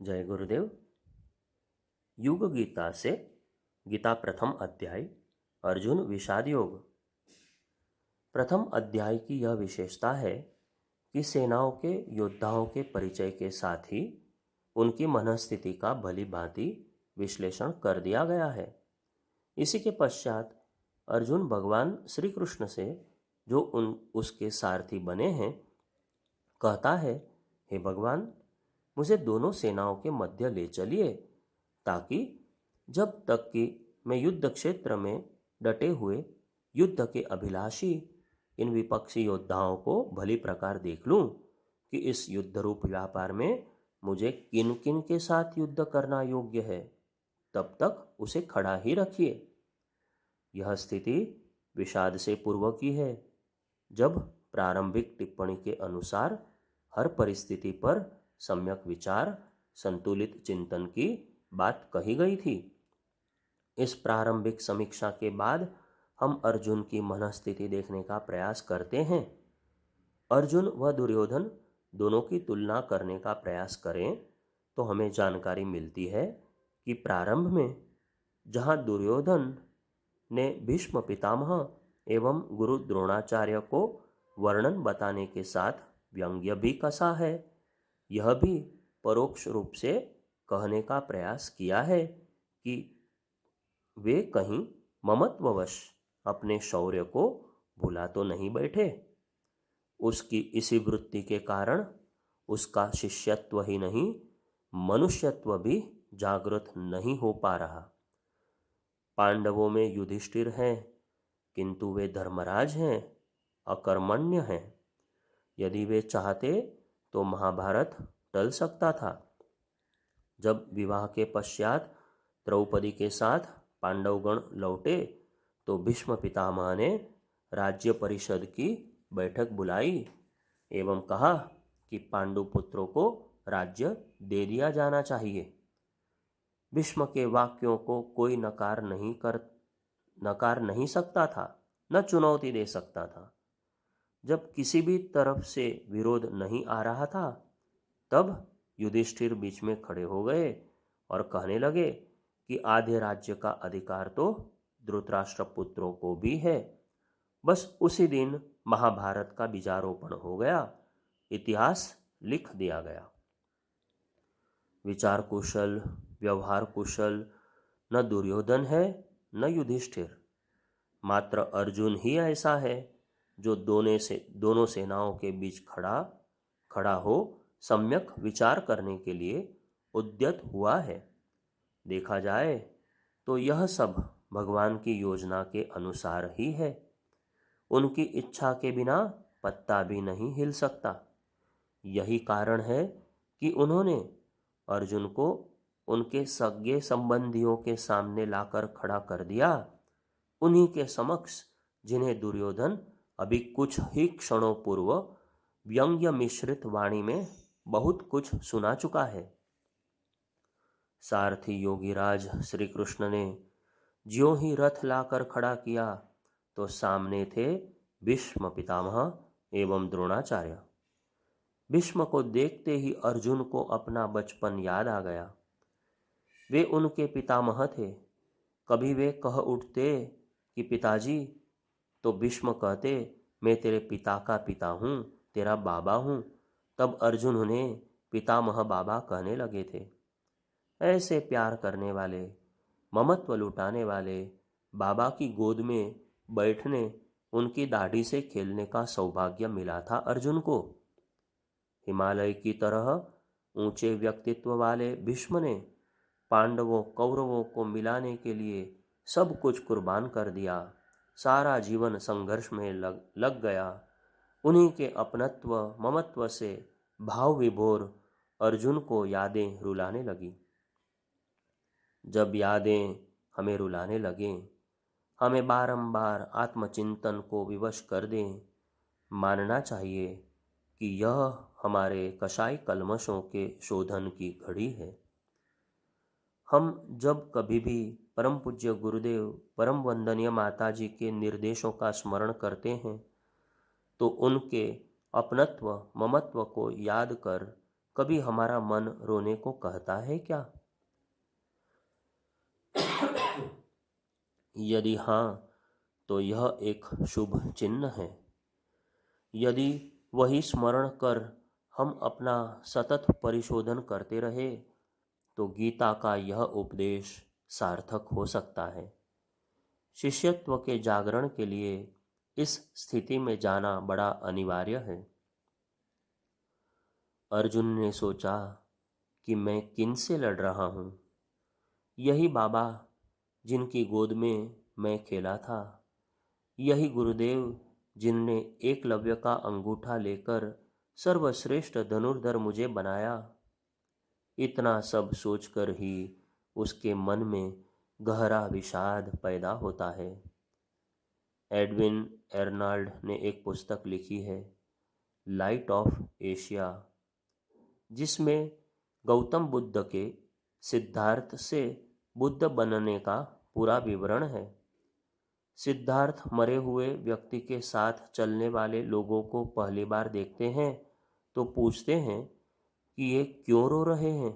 जय गुरुदेव। युग गीता से गीता प्रथम अध्याय अर्जुन विषाद योग। प्रथम अध्याय की यह विशेषता है कि सेनाओं के योद्धाओं के परिचय के साथ ही उनकी मनस्थिति का भली भांति विश्लेषण कर दिया गया है। इसी के पश्चात अर्जुन भगवान श्री कृष्ण से, जो उसके सारथी बने हैं, कहता है, हे भगवान, मुझे दोनों सेनाओं के मध्य ले चलिए, ताकि जब तक कि मैं युद्ध क्षेत्र में डटे हुए युद्ध के अभिलाषी इन विपक्षी योद्धाओं को भली प्रकार देख लूं कि इस युद्ध रूप व्यापार में मुझे किन किन के साथ युद्ध करना योग्य है, तब तक उसे खड़ा ही रखिए। यह स्थिति विषाद से पूर्व की है, जब प्रारंभिक टिप्पणी के अनुसार हर परिस्थिति पर सम्यक विचार, संतुलित चिंतन की बात कही गई थी। इस प्रारंभिक समीक्षा के बाद हम अर्जुन की मनस्थिति देखने का प्रयास करते हैं। अर्जुन व दुर्योधन दोनों की तुलना करने का प्रयास करें तो हमें जानकारी मिलती है कि प्रारंभ में जहां दुर्योधन ने भीष्म पितामह एवं गुरु द्रोणाचार्य को वर्णन बताने के साथ व्यंग्य भी कसा है, यह भी परोक्ष रूप से कहने का प्रयास किया है कि वे कहीं ममत्ववश अपने शौर्य को भुला तो नहीं बैठे। उसकी इसी वृत्ति के कारण उसका शिष्यत्व ही नहीं, मनुष्यत्व भी जागृत नहीं हो पा रहा। पांडवों में युधिष्ठिर हैं, किंतु वे धर्मराज हैं, अकर्मण्य हैं। यदि वे चाहते तो महाभारत टल सकता था। जब विवाह के पश्चात द्रौपदी के साथ पांडवगण लौटे तो भीष्म पितामह ने राज्य परिषद की बैठक बुलाई एवं कहा कि पांडुपुत्रों को राज्य दे दिया जाना चाहिए। भीष्म के वाक्यों को कोई नकार नहीं सकता था, न चुनौती दे सकता था। जब किसी भी तरफ से विरोध नहीं आ रहा था, तब युधिष्ठिर बीच में खड़े हो गए और कहने लगे कि आधे राज्य का अधिकार तो धृतराष्ट्र पुत्रों को भी है। बस उसी दिन महाभारत का बीजारोपण हो गया, इतिहास लिख दिया गया। विचार कुशल, व्यवहार कुशल न दुर्योधन है न युधिष्ठिर, मात्र अर्जुन ही ऐसा है जो दोनों सेनाओं के बीच खड़ा हो सम्यक विचार करने के लिए उद्यत हुआ है। देखा जाए तो यह सब भगवान की योजना के अनुसार ही है। उनकी इच्छा के बिना पत्ता भी नहीं हिल सकता। यही कारण है कि उन्होंने अर्जुन को उनके सगे संबंधियों के सामने लाकर खड़ा कर दिया, उन्हीं के समक्ष जिन्हें दुर्योधन अभी कुछ ही क्षणों पूर्व व्यंग्य मिश्रित वाणी में बहुत कुछ सुना चुका है। सारथी योगीराज श्री कृष्ण ने ज्यों ही रथ लाकर खड़ा किया तो सामने थे भीष्म पितामह एवं द्रोणाचार्य। भीष्म को देखते ही अर्जुन को अपना बचपन याद आ गया। वे उनके पितामह थे। कभी वे कह उठते कि पिताजी, तो भीष्म कहते, मैं तेरे पिता का पिता हूँ, तेरा बाबा हूँ। तब अर्जुन उन्हें पितामह बाबा कहने लगे थे। ऐसे प्यार करने वाले, ममत्व लुटाने वाले बाबा की गोद में बैठने, उनकी दाढ़ी से खेलने का सौभाग्य मिला था अर्जुन को। हिमालय की तरह ऊंचे व्यक्तित्व वाले भीष्म ने पांडवों कौरवों को मिलाने के लिए सब कुछ कुर्बान कर दिया। सारा जीवन संघर्ष में लग गया। उन्हीं के अपनत्व ममत्व से भाव विभोर अर्जुन को यादें रुलाने लगी। जब यादें हमें रुलाने लगें, हमें बारंबार आत्मचिंतन को विवश कर दें। मानना चाहिए कि यह हमारे कसाई कल्मशों के शोधन की घड़ी है। हम जब कभी भी परम पूज्य गुरुदेव, परम वंदनीय माता जी के निर्देशों का स्मरण करते हैं तो उनके अपनत्व ममत्व को याद कर कभी हमारा मन रोने को कहता है क्या? यदि हाँ, तो यह एक शुभ चिन्ह है। यदि वही स्मरण कर हम अपना सतत परिशोधन करते रहे तो गीता का यह उपदेश सार्थक हो सकता है। शिष्यत्व के जागरण के लिए इस स्थिति में जाना बड़ा अनिवार्य है। अर्जुन ने सोचा कि मैं किन से लड़ रहा हूँ? यही बाबा जिनकी गोद में मैं खेला था, यही गुरुदेव जिनने एकलव्य का अंगूठा लेकर सर्वश्रेष्ठ धनुर्धर मुझे बनाया। इतना सब सोचकर ही उसके मन में गहरा विषाद पैदा होता है। एडविन एर्नाल्ड ने एक पुस्तक लिखी है, लाइट ऑफ एशिया, जिसमें गौतम बुद्ध के सिद्धार्थ से बुद्ध बनने का पूरा विवरण है। सिद्धार्थ मरे हुए व्यक्ति के साथ चलने वाले लोगों को पहली बार देखते हैं तो पूछते हैं कि ये क्यों रो रहे हैं।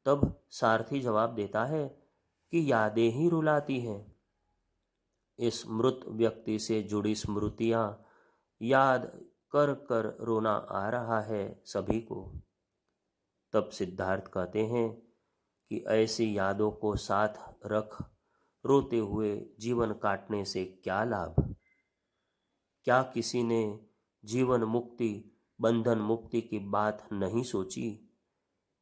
तब सारथी जवाब देता है कि यादें ही रुलाती हैं। इस मृत व्यक्ति से जुड़ी स्मृतियां याद कर कर रोना आ रहा है सभी को। तब सिद्धार्थ कहते हैं कि ऐसी यादों को साथ रख रोते हुए जीवन काटने से क्या लाभ? क्या किसी ने जीवन मुक्ति, बंधन मुक्ति की बात नहीं सोची?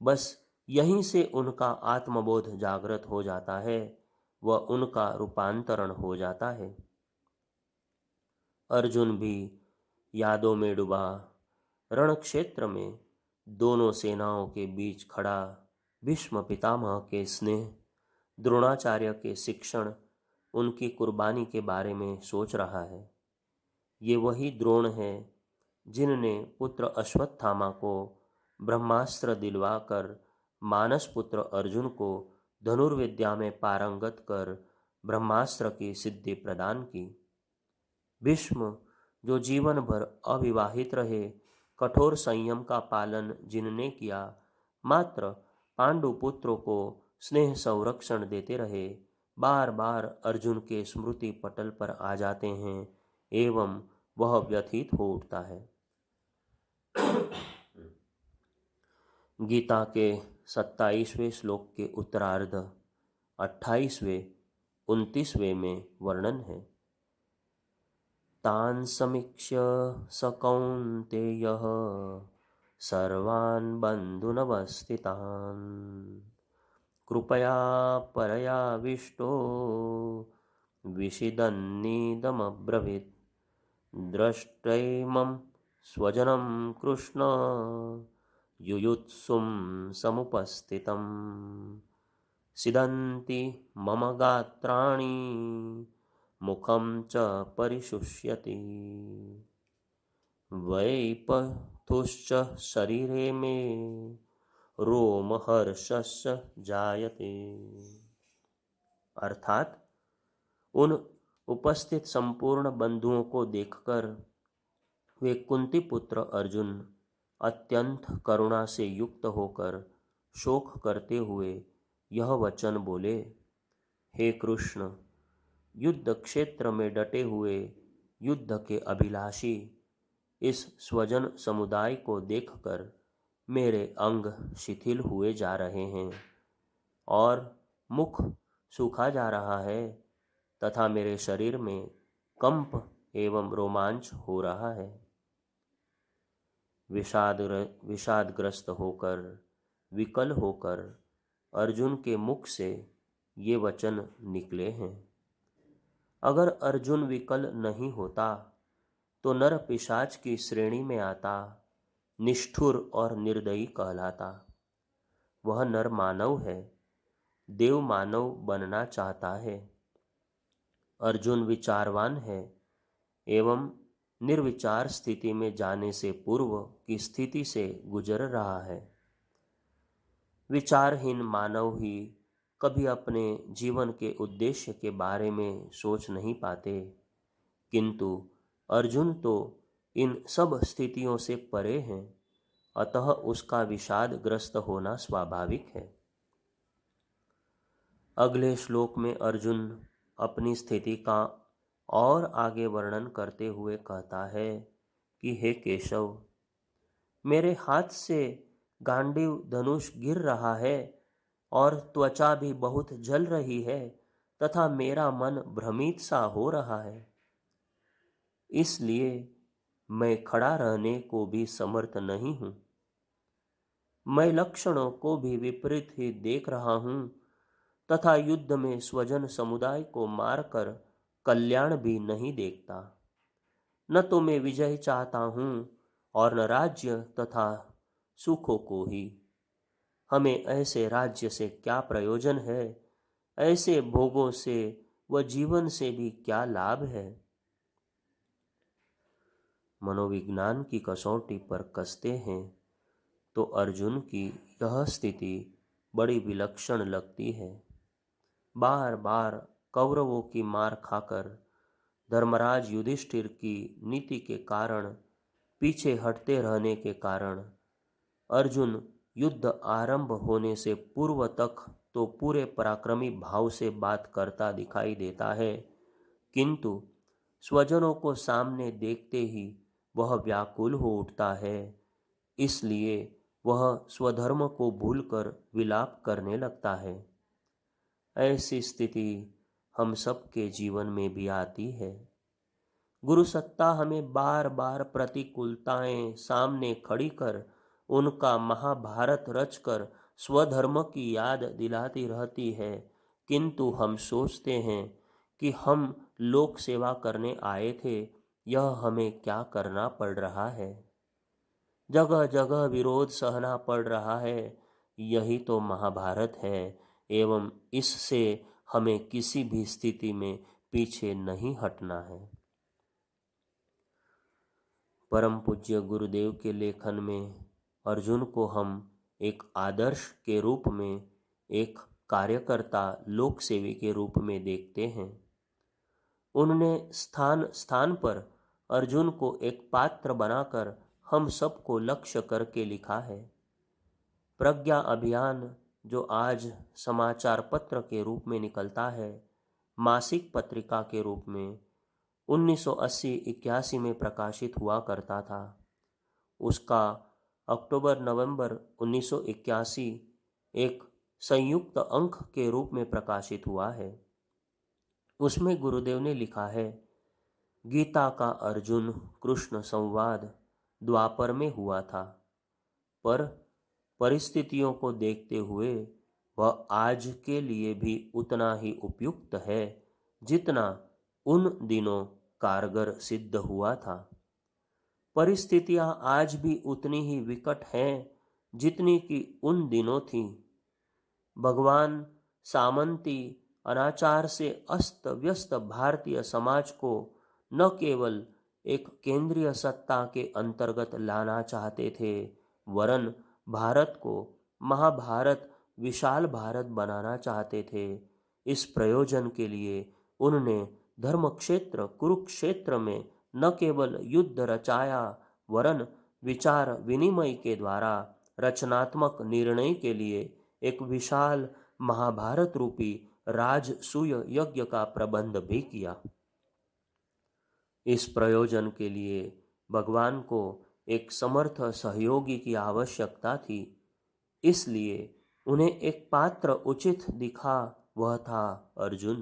बस यहीं से उनका आत्मबोध जागृत हो जाता है, वह उनका रूपांतरण हो जाता है। अर्जुन भी यादों में डूबा रण क्षेत्र में दोनों सेनाओं के बीच खड़ा भीष्म पितामह के स्नेह, द्रोणाचार्य के शिक्षण, उनकी कुर्बानी के बारे में सोच रहा है। ये वही द्रोण है जिनने पुत्र अश्वत्थामा को ब्रह्मास्त्र दिलवाकर मानस पुत्र अर्जुन को धनुर्विद्या में पारंगत कर ब्रह्मास्त्र की सिद्धि प्रदान की। भीष्म जो जीवन भर अविवाहित रहे, कठोर संयम का पालन जिनने किया, मात्र पांडु पुत्रों को स्नेह संरक्षण देते रहे, बार बार अर्जुन के स्मृति पटल पर आ जाते हैं एवं वह व्यथित हो उठता है। गीता के 27वें श्लोक के उत्तरार्ध 28वें 29वें में वर्णन है, तान् समीक्ष्य स कौन्तेयः सर्वान् बन्धुनवस्थितान् कृपया परयाविष्टो विषिदन्निदमब्रवीत् द्रष्टैमं स्वजनं कृष्ण युयुत्सुं समुपस्थितं सिदन्ति मम गात्राणि मुखं च परिशुष्यति वैपथुश्च शरीरे मे रोमहर्षस्य जायते। अर्थात उन उपस्थित संपूर्ण बंधुओं को देखकर वे कुंती पुत्र अर्जुन अत्यंत करुणा से युक्त होकर शोक करते हुए यह वचन बोले, हे कृष्ण, युद्ध क्षेत्र में डटे हुए युद्ध के अभिलाषी इस स्वजन समुदाय को देखकर मेरे अंग शिथिल हुए जा रहे हैं और मुख सूखा जा रहा है तथा मेरे शरीर में कंप एवं रोमांच हो रहा है। विषादग्रस्त होकर, विकल होकर अर्जुन के मुख से ये वचन निकले हैं। अगर अर्जुन विकल नहीं होता तो नर पिशाच की श्रेणी में आता, निष्ठुर और निर्दयी कहलाता। वह नर मानव है, देव मानव बनना चाहता है। अर्जुन विचारवान है एवं निर्विचार स्थिति में जाने से पूर्व की स्थिति से गुजर रहा है। विचारहीन मानव ही कभी अपने जीवन के उद्देश्य के बारे में सोच नहीं पाते, किंतु अर्जुन तो इन सब स्थितियों से परे हैं। अतः उसका विषादग्रस्त होना स्वाभाविक है। अगले श्लोक में अर्जुन अपनी स्थिति का और आगे वर्णन करते हुए कहता है कि हे केशव, मेरे हाथ से गांडीव धनुष गिर रहा है और त्वचा भी बहुत जल रही है तथा मेरा मन भ्रमित सा हो रहा है, इसलिए मैं खड़ा रहने को भी समर्थ नहीं हूं। मैं लक्षणों को भी विपरीत ही देख रहा हूं तथा युद्ध में स्वजन समुदाय को मारकर कल्याण भी नहीं देखता। न तो मैं विजय चाहता हूं और न राज्य तथा सुखों को ही। हमें ऐसे राज्य से क्या प्रयोजन है, ऐसे भोगों से व जीवन से भी क्या लाभ है। मनोविज्ञान की कसौटी पर कसते हैं तो अर्जुन की यह स्थिति बड़ी विलक्षण लगती है। बार बार कौरवों की मार खाकर धर्मराज युधिष्ठिर की नीति के कारण, पीछे हटते रहने के कारण अर्जुन युद्ध आरंभ होने से पूर्व तक तो पूरे पराक्रमी भाव से बात करता दिखाई देता है, किंतु स्वजनों को सामने देखते ही वह व्याकुल हो उठता है। इसलिए वह स्वधर्म को भूलकर विलाप करने लगता है। ऐसी स्थिति हम सबके जीवन में भी आती है। गुरु सत्ता हमें बार बार प्रतिकूलताएं सामने खड़ी कर उनका महाभारत रचकर स्वधर्म की याद दिलाती रहती है, किंतु हम सोचते हैं कि हम लोक सेवा करने आए थे, यह हमें क्या करना पड़ रहा है। जगह जगह विरोध सहना पड़ रहा है, यही तो महाभारत है एवं इससे हमें किसी भी स्थिति में पीछे नहीं हटना है। परम पूज्य गुरुदेव के लेखन में अर्जुन को हम एक आदर्श के रूप में, एक कार्यकर्ता लोक सेवी के रूप में देखते हैं। उन्होंने स्थान स्थान पर अर्जुन को एक पात्र बनाकर हम सबको लक्ष्य करके लिखा है। प्रज्ञा अभियान जो आज समाचार पत्र के रूप में निकलता है, मासिक पत्रिका के रूप में 1980-81 में प्रकाशित हुआ करता था, उसका अक्टूबर-नवंबर 1981 एक संयुक्त अंक के रूप में प्रकाशित हुआ है। उसमें गुरुदेव ने लिखा है, गीता का अर्जुन कृष्ण संवाद द्वापर में हुआ था, पर परिस्थितियों को देखते हुए वह आज के लिए भी उतना ही उपयुक्त है जितना उन दिनों कारगर सिद्ध हुआ था। परिस्थितियां आज भी उतनी ही विकट हैं जितनी कि उन दिनों थी। भगवान सामंती अनाचार से अस्त व्यस्त भारतीय समाज को न केवल एक केंद्रीय सत्ता के अंतर्गत लाना चाहते थे, वरन भारत को महाभारत विशाल भारत बनाना चाहते थे। इस प्रयोजन के लिए उन्होंने धर्म क्षेत्र कुरुक्षेत्र में न केवल युद्ध रचाया, वरन विचार विनिमय के द्वारा रचनात्मक निर्णय के लिए एक विशाल महाभारत रूपी राजसूय यज्ञ का प्रबंध भी किया। इस प्रयोजन के लिए भगवान को एक समर्थ सहयोगी की आवश्यकता थी, इसलिए उन्हें एक पात्र उचित दिखा, वह था अर्जुन।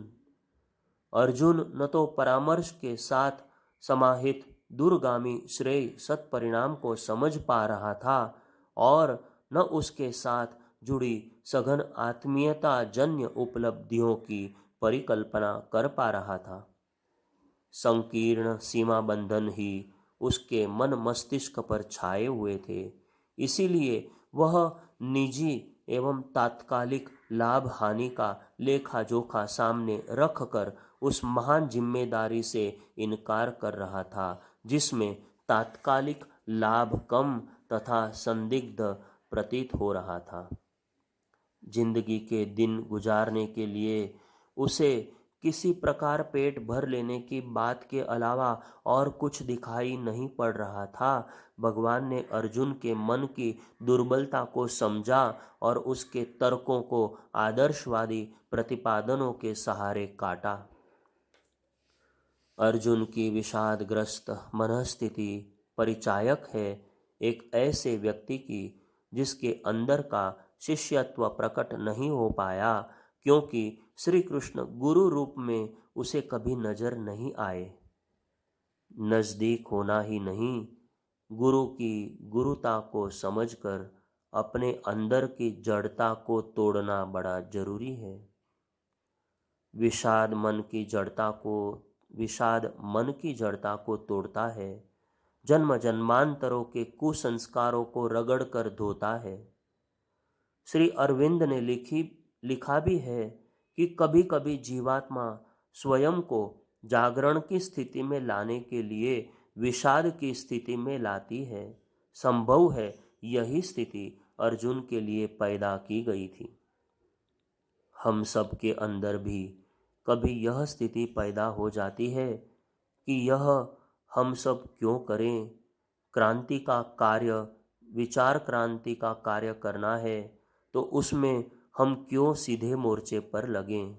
अर्जुन न तो परामर्श के साथ समाहित दूरगामी श्रेय सत्परिणाम को समझ पा रहा था और न उसके साथ जुड़ी सघन आत्मीयता जन्य उपलब्धियों की परिकल्पना कर पा रहा था। संकीर्ण सीमा बंधन ही उसके मन मस्तिष्क पर छाए हुए थे, इसीलिए वह निजी एवं तात्कालिक लाभ हानि का लेखा जोखा सामने रखकर उस महान जिम्मेदारी से इनकार कर रहा था, जिसमें तात्कालिक लाभ कम तथा संदिग्ध प्रतीत हो रहा था। जिंदगी के दिन गुजारने के लिए उसे किसी प्रकार पेट भर लेने की बात के अलावा और कुछ दिखाई नहीं पड़ रहा था। भगवान ने अर्जुन के मन की दुर्बलता को समझा और उसके तर्कों को आदर्शवादी प्रतिपादनों के सहारे काटा। अर्जुन की विषादग्रस्त मनस्थिति परिचायक है एक ऐसे व्यक्ति की जिसके अंदर का शिष्यत्व प्रकट नहीं हो पाया, क्योंकि श्री कृष्ण गुरु रूप में उसे कभी नजर नहीं आए। नजदीक होना ही नहीं, गुरु की गुरुता को समझकर अपने अंदर की जड़ता को तोड़ना बड़ा जरूरी है। विषाद मन की जड़ता को तोड़ता है, जन्म जन्मांतरों के कुसंस्कारों को रगड़ कर धोता है। श्री अरविंद ने लिखा भी है कि कभी कभी जीवात्मा स्वयं को जागरण की स्थिति में लाने के लिए विषाद की स्थिति में लाती है। संभव है यही स्थिति अर्जुन के लिए पैदा की गई थी। हम सब के अंदर भी कभी यह स्थिति पैदा हो जाती है कि यह हम सब क्यों करें। क्रांति का कार्य, विचार क्रांति का कार्य करना है तो उसमें हम क्यों सीधे मोर्चे पर लगें।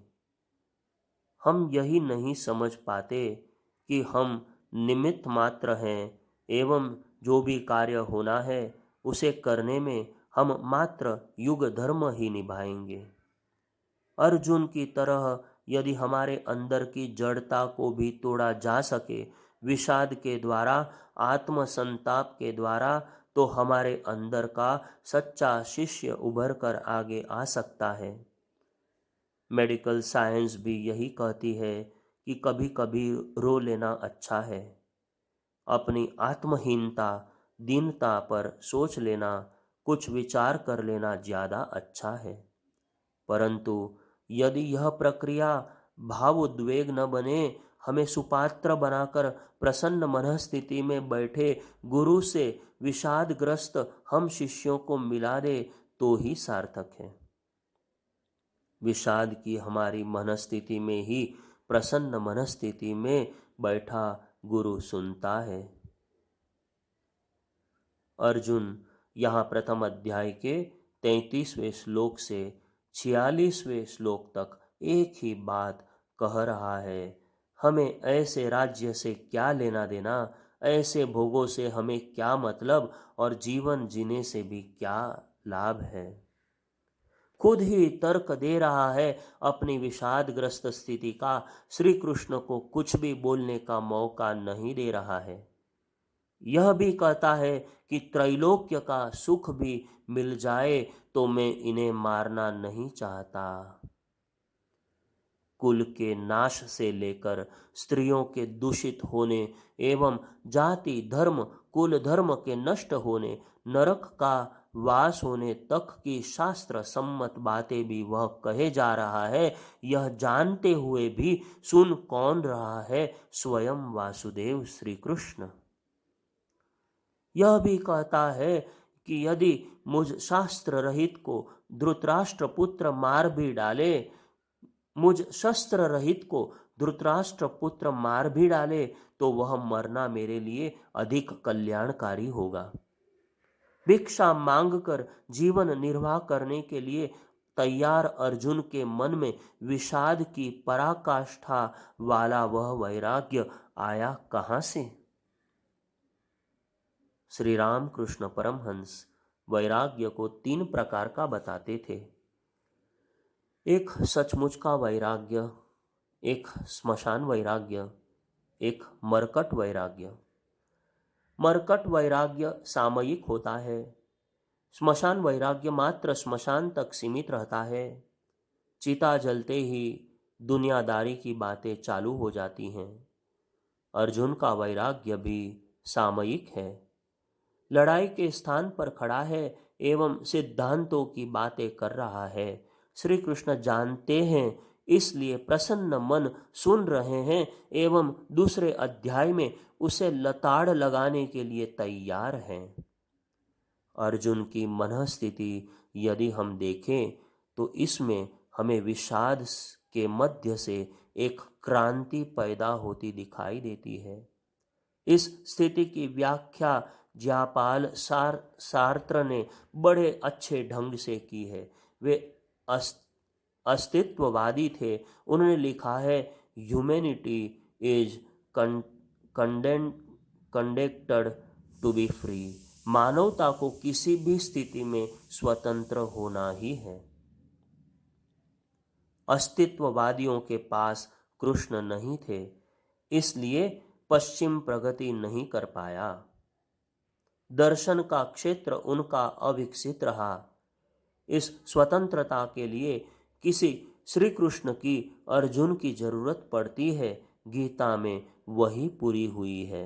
हम यही नहीं समझ पाते कि हम निमित्त मात्र हैं एवं जो भी कार्य होना है उसे करने में हम मात्र युग धर्म ही निभाएंगे। अर्जुन की तरह यदि हमारे अंदर की जड़ता को भी तोड़ा जा सके विषाद के द्वारा, आत्म संताप के द्वारा, तो हमारे अंदर का सच्चा शिष्य उभर कर आगे आ सकता है। मेडिकल साइंस भी यही कहती है कि कभी कभी रो लेना अच्छा है। अपनी आत्महीनता, दीनता पर सोच लेना, कुछ विचार कर लेना ज़्यादा अच्छा है। परंतु यदि यह प्रक्रिया भाव उद्वेग न बने, हमें सुपात्र बनाकर प्रसन्न मनस्थिति में बैठे गुरु से विषादग्रस्त हम शिष्यों को मिला दे तो ही सार्थक है। विषाद की हमारी मनस्थिति में ही प्रसन्न मनस्थिति में बैठा गुरु सुनता है। अर्जुन यहाँ प्रथम अध्याय के 33वें श्लोक से 46वें श्लोक तक एक ही बात कह रहा है। हमें ऐसे राज्य से क्या लेना देना, ऐसे भोगों से हमें क्या मतलब और जीवन जीने से भी क्या लाभ है। खुद ही तर्क दे रहा है अपनी विषादग्रस्त स्थिति का, श्री कृष्ण को कुछ भी बोलने का मौका नहीं दे रहा है। यह भी कहता है कि त्रैलोक्य का सुख भी मिल जाए तो मैं इन्हें मारना नहीं चाहता। कुल के नाश से लेकर स्त्रियों के दूषित होने एवं जाति धर्म कुल धर्म के नष्ट होने, नरक का वास होने तक की शास्त्र सम्मत बातें भी वह कहे जा रहा है। यह जानते हुए भी सुन कौन रहा है? स्वयं वासुदेव श्री कृष्ण। यह भी कहता है कि यदि मुझ शास्त्र रहित को धृतराष्ट्र पुत्र मार भी डाले, मुझ शस्त्र रहित को धृतराष्ट्र पुत्र मार भी डाले तो वह मरना मेरे लिए अधिक कल्याणकारी होगा। भिक्षा मांगकर जीवन निर्वाह करने के लिए तैयार अर्जुन के मन में विषाद की पराकाष्ठा वाला वह वैराग्य आया कहां से? श्री राम कृष्ण परमहंस वैराग्य को 3 प्रकार का बताते थे। एक सचमुच का वैराग्य, एक स्मशान वैराग्य, एक मरकट वैराग्य। मरकट वैराग्य सामयिक होता है, स्मशान वैराग्य मात्र स्मशान तक सीमित रहता है। चिता जलते ही दुनियादारी की बातें चालू हो जाती हैं। अर्जुन का वैराग्य भी सामयिक है, लड़ाई के स्थान पर खड़ा है एवं सिद्धांतों की बातें कर रहा है। श्री कृष्ण जानते हैं, इसलिए प्रसन्न मन सुन रहे हैं एवं दूसरे अध्याय में उसे लताड़ लगाने के लिए तैयार हैं। अर्जुन की मनस्थिति यदि हम देखें तो इसमें हमें विषाद के मध्य से एक क्रांति पैदा होती दिखाई देती है। इस स्थिति की व्याख्या ज्यापाल सार्त्र ने बड़े अच्छे ढंग से की है। वे अस्तित्ववादी थे। उन्होंने लिखा है, humanity is conducted to be free. मानवता को किसी भी स्थिति में स्वतंत्र होना ही है। अस्तित्ववादियों के पास कृष्ण नहीं थे, इसलिए पश्चिम प्रगति नहीं कर पाया। दर्शन का क्षेत्र उनका अविकसित रहा। इस स्वतंत्रता के लिए किसी श्री कृष्ण की अर्जुन की जरूरत पड़ती है। गीता में वही पूरी हुई है।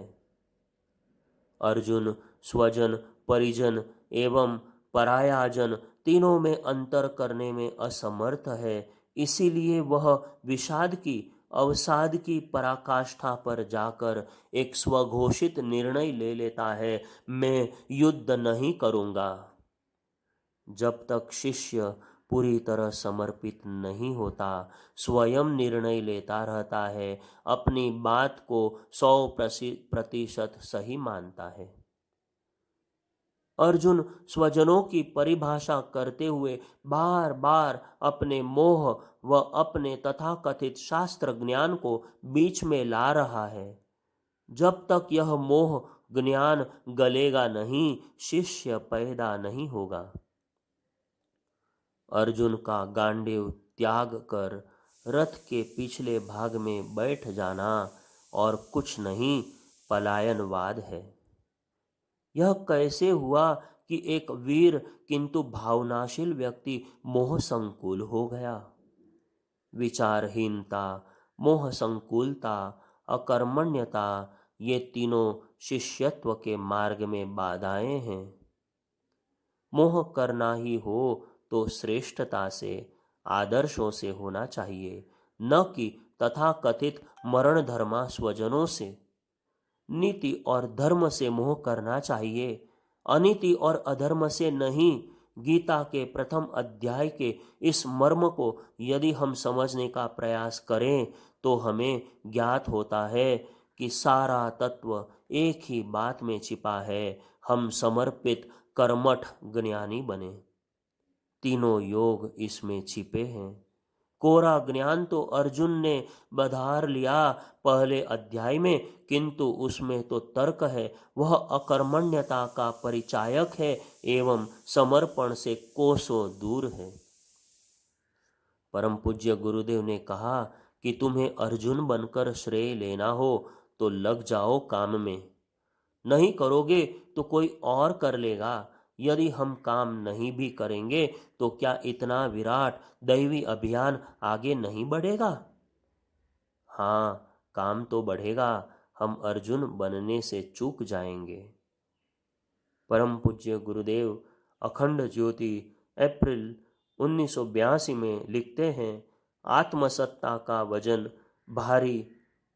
अर्जुन स्वजन, परिजन एवं परायाजन तीनों में अंतर करने में असमर्थ है। इसीलिए वह विषाद की, अवसाद की पराकाष्ठा पर जाकर एक स्वघोषित निर्णय ले लेता है, मैं युद्ध नहीं करूंगा। जब तक शिष्य पूरी तरह समर्पित नहीं होता, स्वयं निर्णय लेता रहता है, अपनी बात को 100% सही मानता है। अर्जुन स्वजनों की परिभाषा करते हुए बार बार अपने मोह व अपने तथाकथित शास्त्र ज्ञान को बीच में ला रहा है। जब तक यह मोह ज्ञान गलेगा नहीं, शिष्य पैदा नहीं होगा। अर्जुन का गांडीव त्याग कर रथ के पिछले भाग में बैठ जाना और कुछ नहीं, पलायनवाद है। यह कैसे हुआ कि एक वीर किंतु भावनाशील व्यक्ति मोह संकुल हो गया? विचारहीनता, मोह संकुलता, अकर्मण्यता, ये तीनों शिष्यत्व के मार्ग में बाधाएं हैं। मोह करना ही हो तो श्रेष्ठता से, आदर्शों से होना चाहिए, न कि तथाकथित मरण धर्मा स्वजनों से। नीति और धर्म से मोह करना चाहिए, अनीति और अधर्म से नहीं। गीता के प्रथम अध्याय के इस मर्म को यदि हम समझने का प्रयास करें तो हमें ज्ञात होता है कि सारा तत्व एक ही बात में छिपा है, हम समर्पित कर्मठ ज्ञानी बने। तीनों योग इसमें छिपे हैं। कोरा ज्ञान तो अर्जुन ने बधार लिया पहले अध्याय में, किंतु उसमें तो तर्क है, वह अकर्मण्यता का परिचायक है एवं समर्पण से कोसों दूर है। परम पूज्य गुरुदेव ने कहा कि तुम्हें अर्जुन बनकर श्रेय लेना हो तो लग जाओ काम में, नहीं करोगे तो कोई और कर लेगा। यदि हम काम नहीं भी करेंगे तो क्या इतना विराट दैवी अभियान आगे नहीं बढ़ेगा? हाँ, काम तो बढ़ेगा, हम अर्जुन बनने से चूक जाएंगे। परम पूज्य गुरुदेव अखंड ज्योति अप्रैल 1982 में लिखते हैं, आत्मसत्ता का वजन भारी,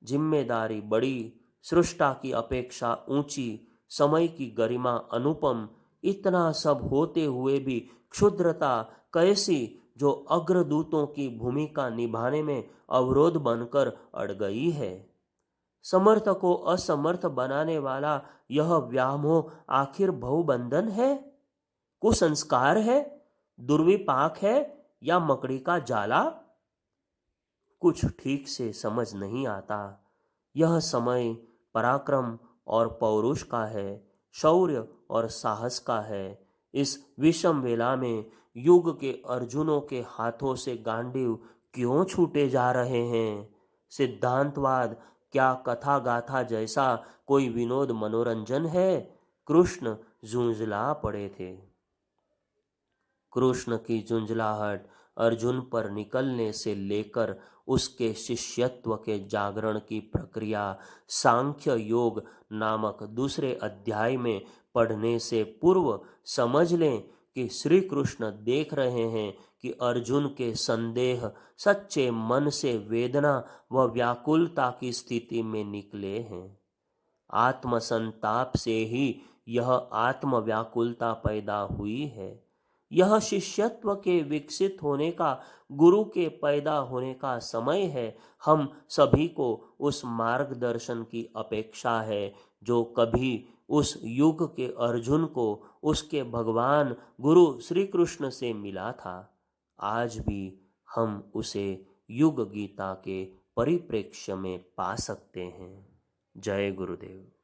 जिम्मेदारी बड़ी, सृष्टा की अपेक्षा ऊंची, समय की गरिमा अनुपम, इतना सब होते हुए भी क्षुद्रता कैसी, जो अग्रदूतों की भूमिका निभाने में अवरोध बनकर अड़ गई है। समर्थ को असमर्थ बनाने वाला यह व्यामोह आखिर भवबंधन है, कुसंस्कार है, दुर्विपाक है या मकड़ी का जाला? कुछ ठीक से समझ नहीं आता। यह समय पराक्रम और पौरुष का है, शौर्य और साहस का है। इस विषम वेला में युग के अर्जुनों के हाथों से गांडीव क्यों छूटे जा रहे हैं? सिद्धांतवाद क्या कथा गाथा जैसा कोई विनोद मनोरंजन है? कृष्ण झुंझला पड़े थे। कृष्ण की झुंझलाहट अर्जुन पर निकलने से लेकर उसके शिष्यत्व के जागरण की प्रक्रिया सांख्य योग नामक दूसरे अध्याय में पढ़ने से पूर्व समझ लें कि श्री कृष्ण देख रहे हैं कि अर्जुन के संदेह सच्चे मन से वेदना व व्याकुलता की स्थिति में निकले हैं। आत्मसंताप से ही यह आत्म व्याकुलता पैदा हुई है। यह शिष्यत्व के विकसित होने का, गुरु के पैदा होने का समय है। हम सभी को उस मार्गदर्शन की अपेक्षा है जो कभी उस युग के अर्जुन को उसके भगवान गुरु श्री कृष्ण से मिला था। आज भी हम उसे युग गीता के परिप्रेक्ष्य में पा सकते हैं। जय गुरुदेव।